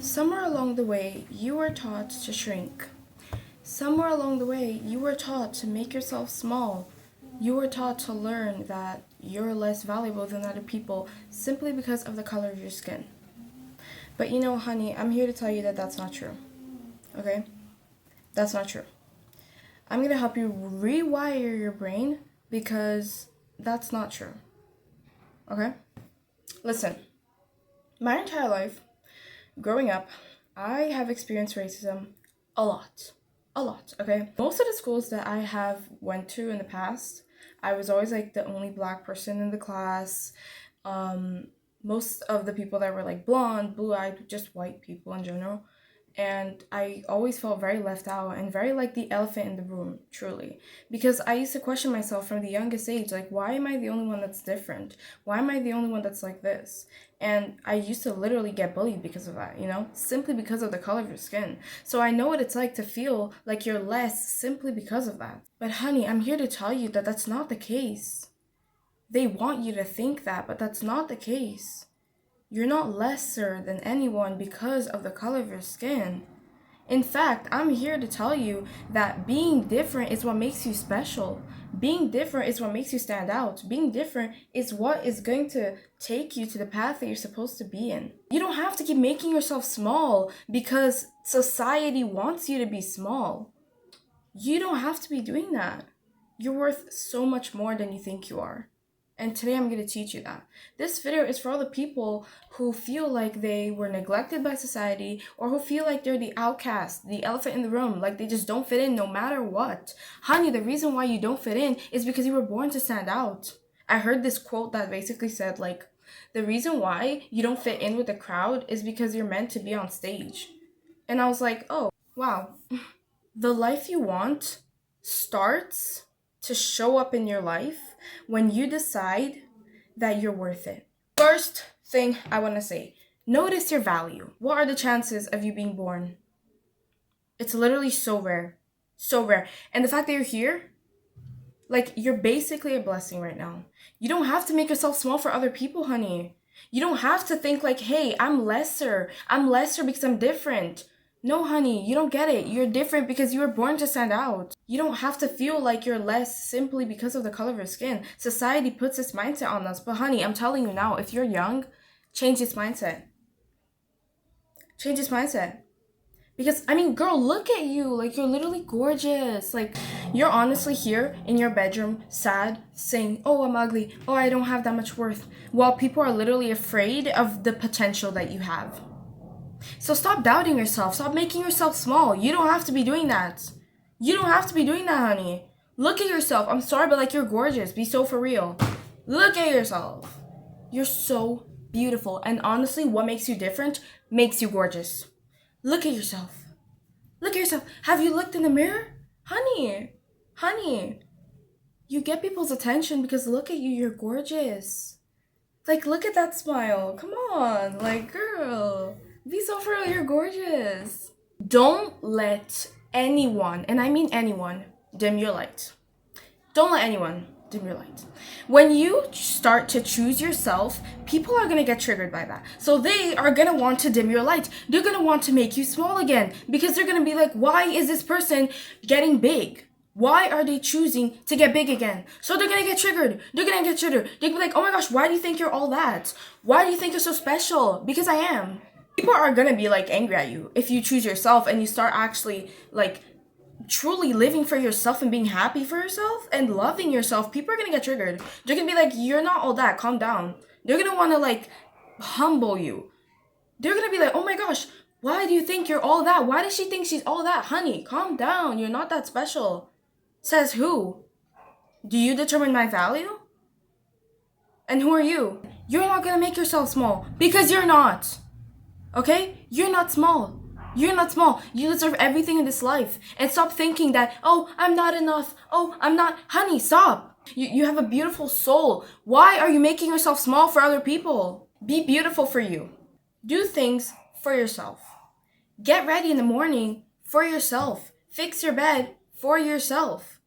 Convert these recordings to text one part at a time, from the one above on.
Somewhere along the way, you were taught to shrink. Somewhere along the way, you were taught to make yourself small. You were taught to learn that you're less valuable than other people simply because of the color of your skin. But honey, I'm here to tell you that that's not true. Okay? That's not true. I'm going to help you rewire your brain because that's not true. Okay? Listen, my entire life, growing up, I have experienced racism a lot. A lot, okay? Most of the schools that I have went to in the past, I was always like the only black person in the class. Most of the people that were like blonde, blue-eyed, just white people in general. And I always felt very left out and very like the elephant in the room, truly. Because I used to question myself from the youngest age, like, why am I the only one that's different? Why am I the only one that's like this? And I used to literally get bullied because of that, simply because of the color of your skin. So I know what it's like to feel like you're less simply because of that. But honey, I'm here to tell you that that's not the case. They want you to think that, but that's not the case. You're not lesser than anyone because of the color of your skin. In fact, I'm here to tell you that being different is what makes you special. Being different is what makes you stand out. Being different is what is going to take you to the path that you're supposed to be in. You don't have to keep making yourself small because society wants you to be small. You don't have to be doing that. You're worth so much more than you think you are. And today I'm going to teach you that. This video is for all the people who feel like they were neglected by society or who feel like they're the outcast, the elephant in the room, like they just don't fit in no matter what. Honey, the reason why you don't fit in is because you were born to stand out. I heard this quote that basically said like, the reason why you don't fit in with the crowd is because you're meant to be on stage. And I was like, oh, wow. The life you want starts to show up in your life when you decide that you're worth it. First thing I want to say, notice your value. What are the chances of you being born? It's literally so rare. So rare. And the fact that you're here, like, you're basically a blessing right now. You don't have to make yourself small for other people, honey. You don't have to think like, hey, I'm lesser. I'm lesser because I'm different. No, honey, you don't get it. You're different because you were born to stand out. You don't have to feel like you're less simply because of the color of your skin. Society puts this mindset on us. But honey, I'm telling you now, if you're young, change this mindset. Change this mindset. Because, girl, look at you. Like, you're literally gorgeous. Like, you're honestly here in your bedroom, sad, saying, oh, I'm ugly. Oh, I don't have that much worth. While people are literally afraid of the potential that you have. So stop doubting yourself. Stop making yourself small. You don't have to be doing that. You don't have to be doing that, honey. Look at yourself. I'm sorry, but like, you're gorgeous. Be so for real. Look at yourself. You're so beautiful. And honestly, what makes you different makes you gorgeous. Look at yourself. Look at yourself. Have you looked in the mirror? Honey, you get people's attention because look at you. You're gorgeous. Like, look at that smile. Come on. Like, girl. Be so for real, you're gorgeous. Don't let anyone, and I mean anyone, dim your light. Don't let anyone dim your light. When you start to choose yourself, people are going to get triggered by that. So they are going to want to dim your light. They're going to want to make you small again because they're going to be like, why is this person getting big? Why are they choosing to get big again? So they're going to get triggered. They're going to get triggered. They're going to be like, oh my gosh, why do you think you're all that? Why do you think you're so special? Because I am. People are going to be like angry at you if you choose yourself and you start actually like truly living for yourself and being happy for yourself and loving yourself. People are going to get triggered. They're going to be like, you're not all that. Calm down. They're going to want to like humble you. They're going to be like, oh my gosh, why do you think you're all that? Why does she think she's all that? Honey, calm down. You're not that special. Says who? Do you determine my value? And who are you? You're not going to make yourself small because you're not. Okay? You're not small. You're not small. You deserve everything in this life. And stop thinking that, oh, I'm not enough. Oh, I'm not. Honey, stop. You have a beautiful soul. Why are you making yourself small for other people? Be beautiful for you. Do things for yourself. Get ready in the morning for yourself. Fix your bed for yourself.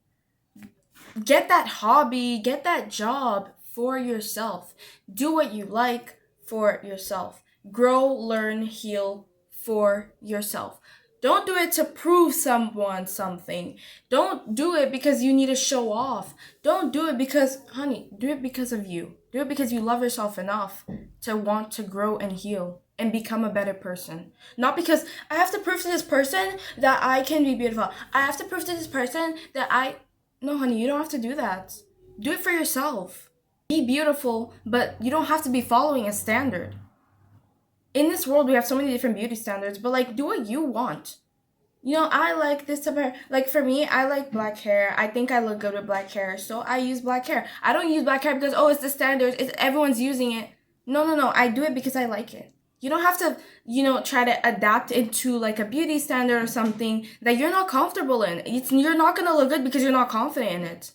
Get that hobby, get that job for yourself. Do what you like for yourself. Grow, learn, heal for yourself. Don't do it to prove someone something. Don't do it because you need to show off. Don't do it because, honey, do it because of you. Do it because you love yourself enough to want to grow and heal and become a better person. Not because I have to prove to this person that I can be beautiful. I have to prove to this person that I. No, honey, you don't have to do that. Do it for yourself. Be beautiful, but you don't have to be following a standard. In this world, we have so many different beauty standards, but like, do what you want. You know, I like this type of hair. Like, for me, I like black hair. I think I look good with black hair, so I use black hair. I don't use black hair because, oh, it's the standard, everyone's using it. No. I do it because I like it. You don't have to, try to adapt into like a beauty standard or something that you're not comfortable in. You're not going to look good because you're not confident in it.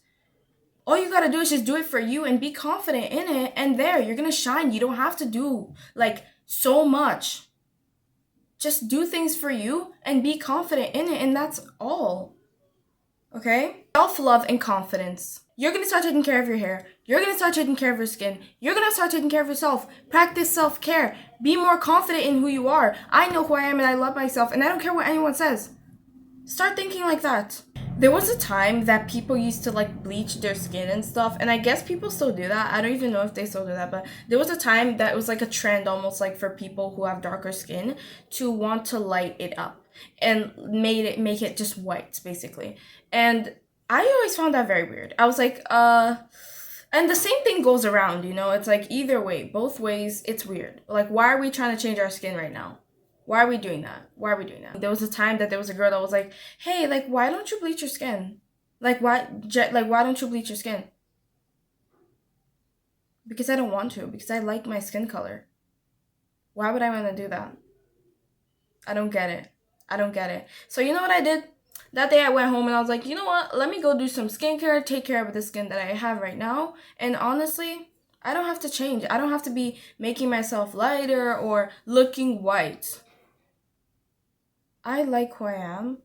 All you gotta do is just do it for you and be confident in it, and there, you're gonna shine. You don't have to do, like, so much. Just do things for you and be confident in it, and that's all. Okay? Self-love and confidence. You're gonna start taking care of your hair. You're gonna start taking care of your skin. You're gonna start taking care of yourself. Practice self-care. Be more confident in who you are. I know who I am and I love myself, and I don't care what anyone says. Start thinking like that. There was a time that people used to like bleach their skin and stuff, and I guess people still do that. I don't even know if they still do that, but there was a time that it was like a trend almost like for people who have darker skin to want to light it up and make it just white basically. And I always found that very weird. I was like, and the same thing goes around, it's like either way, both ways, it's weird. Like, why are we trying to change our skin right now? Why are we doing that? There was a time that there was a girl that was like, hey, like, why don't you bleach your skin? Why don't you bleach your skin? Because I don't want to. Because I like my skin color. Why would I want to do that? I don't get it. So you know what I did? That day I went home and I was like, you know what? Let me go do some skincare, take care of the skin that I have right now. And honestly, I don't have to change. I don't have to be making myself lighter or looking white. I like who I am.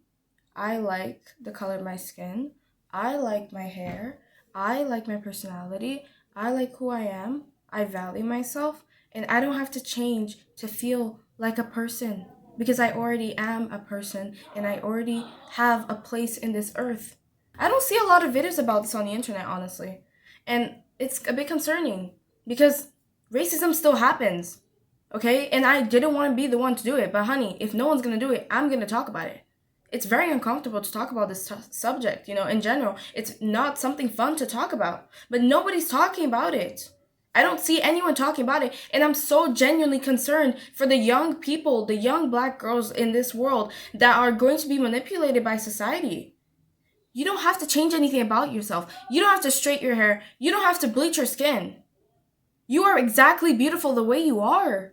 I like the color of my skin. I like my hair. I like my personality. I like who I am. I value myself. And I don't have to change to feel like a person because I already am a person and I already have a place in this earth. I don't see a lot of videos about this on the internet, honestly. And it's a bit concerning because racism still happens. Okay, and I didn't want to be the one to do it, but honey, if no one's gonna do it, I'm gonna talk about it. It's very uncomfortable to talk about this subject, in general. It's not something fun to talk about, but nobody's talking about it. I don't see anyone talking about it, and I'm so genuinely concerned for the young people, the young black girls in this world that are going to be manipulated by society. You don't have to change anything about yourself. You don't have to straighten your hair. You don't have to bleach your skin. You are exactly beautiful the way you are.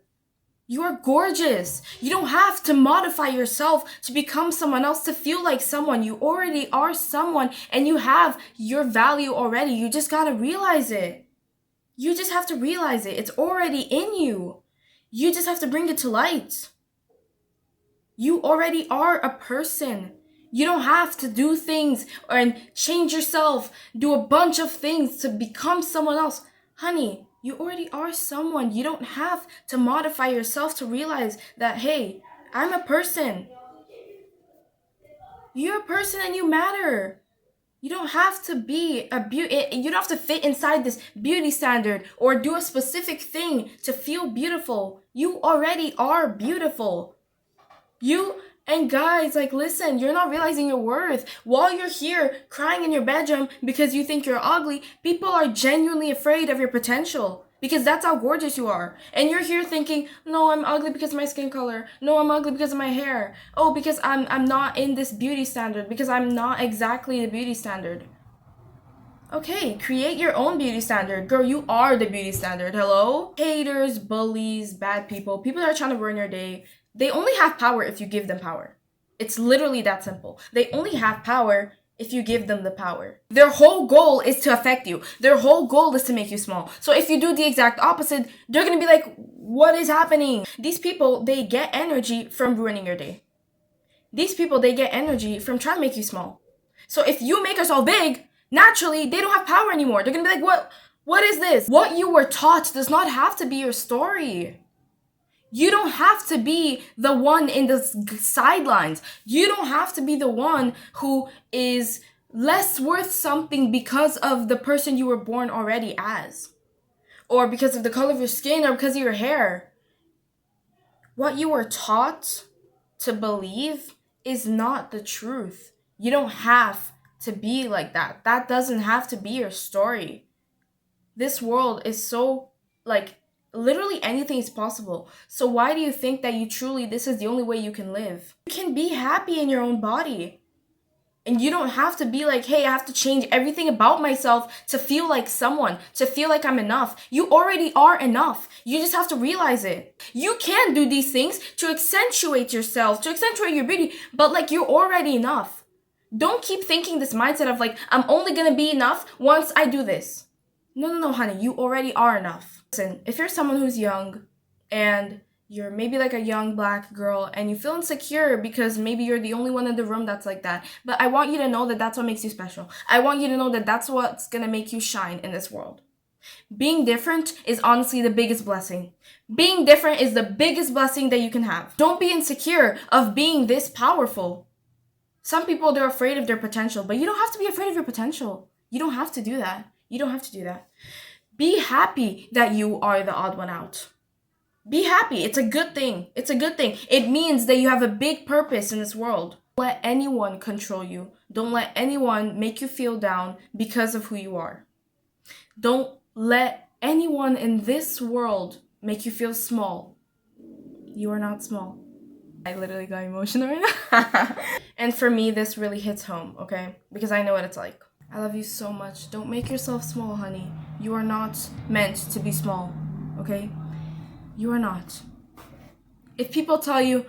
You are gorgeous. You don't have to modify yourself to become someone else, to feel like someone. You already are someone and you have your value already. You just gotta realize it. You just have to realize it. It's already in you. You just have to bring it to light. You already are a person. You don't have to do things and change yourself, do a bunch of things to become someone else. Honey, you already are someone. You don't have to modify yourself to realize that, hey, I'm a person. You're a person and you matter. You don't have to be you don't have to fit inside this beauty standard or do a specific thing to feel beautiful. You already are beautiful. And guys, listen, you're not realizing your worth. While you're here crying in your bedroom because you think you're ugly, people are genuinely afraid of your potential because that's how gorgeous you are. And you're here thinking, no, I'm ugly because of my skin color. No, I'm ugly because of my hair. Oh, because I'm not in this beauty standard, because I'm not exactly the beauty standard. Okay, create your own beauty standard. Girl, you are the beauty standard. Hello? Haters, bullies, bad people that are trying to ruin your day. They only have power if you give them power. It's literally that simple. They only have power if you give them the power. Their whole goal is to affect you. Their whole goal is to make you small. So if you do the exact opposite, they're gonna be like, what is happening? These people, they get energy from ruining your day. These people, they get energy from trying to make you small. So if you make yourself big, naturally, they don't have power anymore. They're gonna be like, what is this? What you were taught does not have to be your story. You don't have to be the one in the sidelines. You don't have to be the one who is less worth something because of the person you were born already as, or because of the color of your skin, or because of your hair. What you were taught to believe is not the truth. You don't have to be like that. That doesn't have to be your story. This world is so, like, literally anything is possible. So why do you think that this is the only way you can live? You can be happy in your own body. And you don't have to be like, hey, I have to change everything about myself to feel like someone, to feel like I'm enough. You already are enough. You just have to realize it. You can do these things to accentuate yourself, to accentuate your beauty, but like, you're already enough. Don't keep thinking this mindset of like, I'm only gonna be enough once I do this. No, honey, you already are enough. Listen, if you're someone who's young and you're maybe like a young black girl and you feel insecure because maybe you're the only one in the room that's like that, but I want you to know that that's what makes you special. I want you to know that that's what's gonna make you shine in this world. Being different is honestly the biggest blessing. Being different is the biggest blessing that you can have. Don't be insecure of being this powerful. Some people, they're afraid of their potential, but you don't have to be afraid of your potential. You don't have to do that. You don't have to do that. Be happy that you are the odd one out. Be happy. It's a good thing. It's a good thing. It means that you have a big purpose in this world. Don't let anyone control you. Don't let anyone make you feel down because of who you are. Don't let anyone in this world make you feel small. You are not small. I literally got emotional right now. And for me, this really hits home, okay? Because I know what it's like. I love you so much. Don't make yourself small, honey. You are not meant to be small, okay? You are not. If people tell you,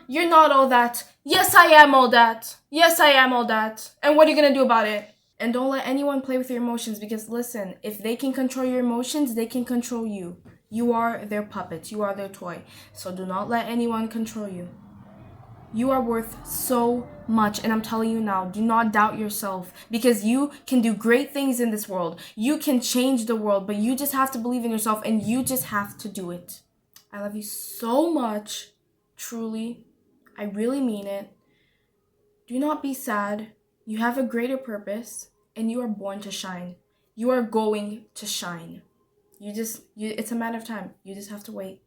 you're not all that. Yes, I am all that. Yes, I am all that. And what are you gonna do about it? And don't let anyone play with your emotions, because listen, if they can control your emotions, they can control you. You are their puppet. You are their toy. So do not let anyone control you. You are worth so much, and I'm telling you now, do not doubt yourself, because you can do great things in this world. You can change the world, but you just have to believe in yourself, and you just have to do it. I love you so much, truly. I really mean it. Do not be sad. You have a greater purpose, and you are born to shine. You are going to shine. It's a matter of time. You just have to wait.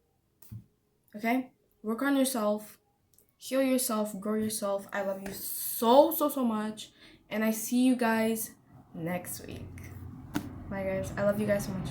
Okay? Work on yourself. Heal yourself, grow yourself. I love you so much. And I see you guys next week. Bye, guys. I love you guys so much.